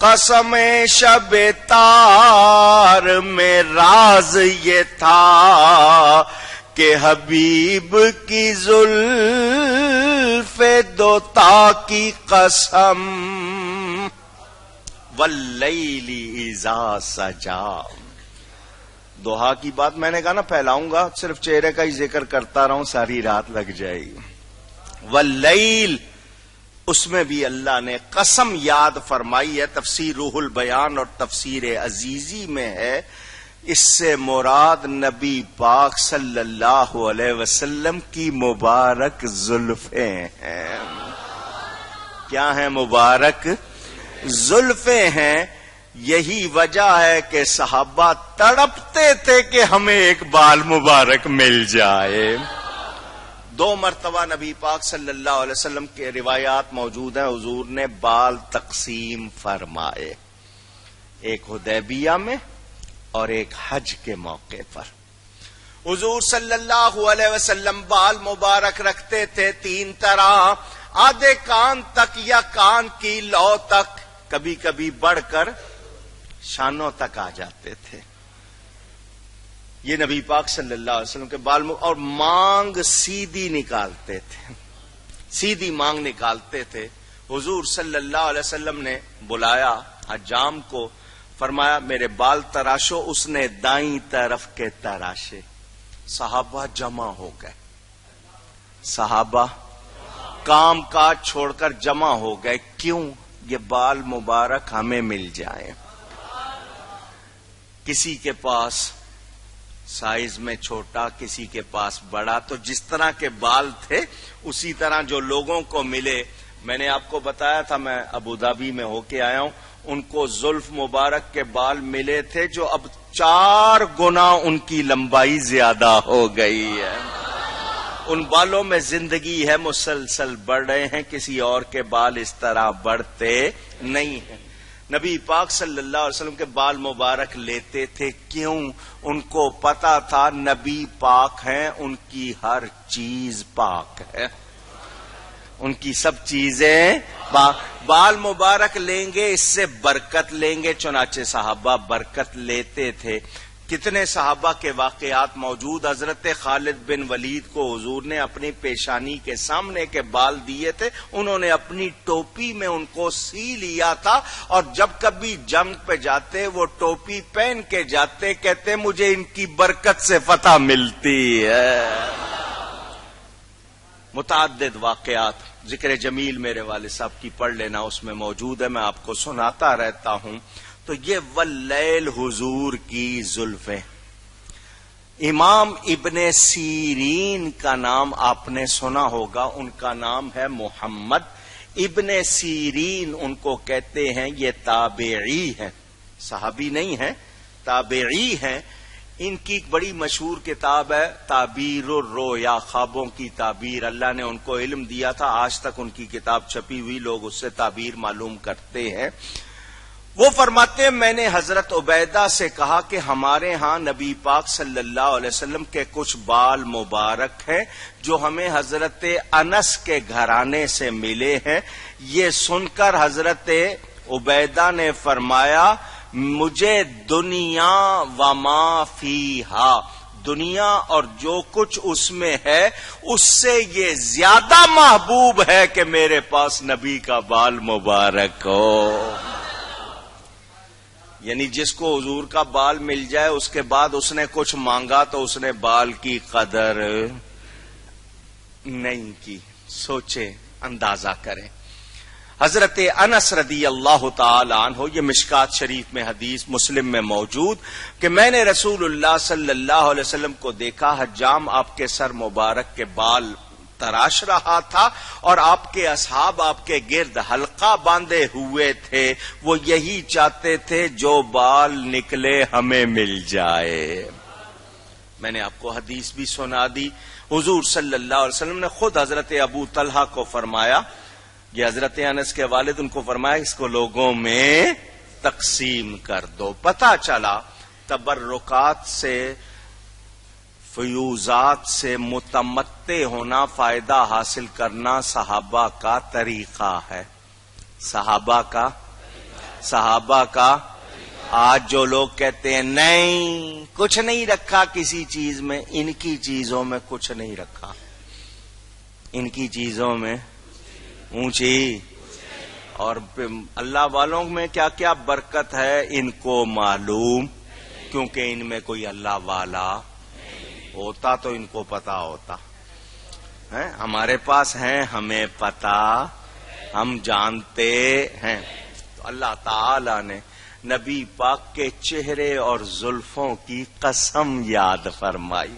قسم شب تار میں راز یہ تھا کہ حبیب کی زلف دوتا کی قسم واللیل اذا سجا. دوحا کی بات میں نے کہا نا پھیلاؤں گا، صرف چہرے کا ہی ذکر کرتا رہوں ساری رات لگ جائے گی. واللیل، اس میں بھی اللہ نے قسم یاد فرمائی ہے. تفسیر روح البیان اور تفسیر عزیزی میں ہے، اس سے مراد نبی پاک صلی اللہ علیہ وسلم کی مبارک زلفیں ہیں. کیا ہیں؟ مبارک زلفیں ہیں. یہی وجہ ہے کہ صحابہ تڑپتے تھے کہ ہمیں ایک بال مبارک مل جائے. 2 مرتبہ نبی پاک صلی اللہ علیہ وسلم کے روایات موجود ہیں، حضور نے بال تقسیم فرمائے، ایک حدیبیہ میں اور ایک حج کے موقع پر. حضور صلی اللہ علیہ وسلم بال مبارک رکھتے تھے 3 طرح، آدھے کان تک یا کان کی لو تک، کبھی کبھی بڑھ کر شانوں تک آ جاتے تھے. یہ نبی پاک صلی اللہ علیہ وسلم کے بال اور مانگ سیدھی نکالتے تھے، سیدھی مانگ نکالتے تھے. حضور صلی اللہ علیہ وسلم نے بلایا حجام کو، فرمایا میرے بال تراشو. اس نے دائیں طرف کے تراشے. صحابہ جمع ہو گئے، صحابہ کام کاج چھوڑ کر جمع ہو گئے. کیوں؟ یہ بال مبارک ہمیں مل جائیں. کسی کے پاس سائز میں چھوٹا، کسی کے پاس بڑا، تو جس طرح کے بال تھے اسی طرح جو لوگوں کو ملے. میں نے آپ کو بتایا تھا، میں ابوظہبی میں ہو کے آیا ہوں، ان کو زلف مبارک کے بال ملے تھے جو اب 4 گنا ان کی لمبائی زیادہ ہو گئی ہے. ان بالوں میں زندگی ہے، مسلسل بڑھ رہے ہیں، کسی اور کے بال اس طرح بڑھتے نہیں ہیں. نبی پاک صلی اللہ علیہ وسلم کے بال مبارک لیتے تھے. کیوں؟ ان کو پتا تھا نبی پاک ہیں، ان کی ہر چیز پاک ہے، ان کی سب چیزیں پاک. بال مبارک لیں گے اس سے برکت لیں گے، چنانچہ صحابہ برکت لیتے تھے. کتنے صحابہ کے واقعات موجود. حضرت خالد بن ولید کو حضور نے اپنی پیشانی کے سامنے کے بال دیے تھے، انہوں نے اپنی ٹوپی میں ان کو سی لیا تھا، اور جب کبھی جنگ پہ جاتے وہ ٹوپی پہن کے جاتے، کہتے مجھے ان کی برکت سے فتح ملتی ہے. متعدد واقعات. ذکر جمیل میرے والد صاحب کی پڑھ لینا، اس میں موجود ہے، میں آپ کو سناتا رہتا ہوں. تو یہ واللیل حضور کی زلفیں. امام ابن سیرین کا نام آپ نے سنا ہوگا، ان کا نام ہے محمد ابن سیرین. ان کو کہتے ہیں، یہ تابعی ہیں، صحابی نہیں ہیں، تابعی ہیں. ان کی ایک بڑی مشہور کتاب ہے تعبیر الرؤیا، خوابوں کی تعبیر. اللہ نے ان کو علم دیا تھا، آج تک ان کی کتاب چھپی ہوئی، لوگ اس سے تعبیر معلوم کرتے ہیں. وہ فرماتے ہیں میں نے حضرت عبیدہ سے کہا کہ ہمارے ہاں نبی پاک صلی اللہ علیہ وسلم کے کچھ بال مبارک ہیں جو ہمیں حضرت انس کے گھرانے سے ملے ہیں. یہ سن کر حضرت عبیدہ نے فرمایا مجھے دنیا وما فیہا، دنیا اور جو کچھ اس میں ہے اس سے یہ زیادہ محبوب ہے کہ میرے پاس نبی کا بال مبارک ہو. یعنی جس کو حضور کا بال مل جائے اس کے بعد اس نے کچھ مانگا تو اس نے بال کی قدر نہیں کی. سوچیں، اندازہ کریں. حضرت انس رضی اللہ تعالی عنہ، یہ مشکات شریف میں حدیث، مسلم میں موجود، کہ میں نے رسول اللہ صلی اللہ علیہ وسلم کو دیکھا، حجام آپ کے سر مبارک کے بال تراش رہا تھا اور آپ کے اصحاب آپ کے گرد حلقہ باندھے ہوئے تھے. وہ یہی چاہتے تھے جو بال نکلے ہمیں مل جائے. میں نے آپ کو حدیث بھی سنا دی. حضور صلی اللہ علیہ وسلم نے خود حضرت ابو طلحہ کو فرمایا، یہ حضرت انس کے والد، ان کو فرمایا اس کو لوگوں میں تقسیم کر دو. پتہ چلا تبرکات سے، فیوزات سے متمتع ہونا، فائدہ حاصل کرنا صحابہ کا طریقہ ہے. صحابہ کا صحابہ کا. آج جو لوگ کہتے ہیں نہیں کچھ نہیں رکھا کسی چیز میں، ان کی چیزوں میں کچھ نہیں رکھا، ان کی چیزوں میں اونچی. اور اللہ والوں میں کیا کیا برکت ہے ان کو معلوم، کیونکہ ان میں کوئی اللہ والا ہوتا تو ان کو پتا ہوتا. ہمارے پاس ہیں، ہمیں پتا، ہم جانتے ہیں. تو اللہ تعالی نے نبی پاک کے چہرے اور زلفوں کی قسم یاد فرمائی.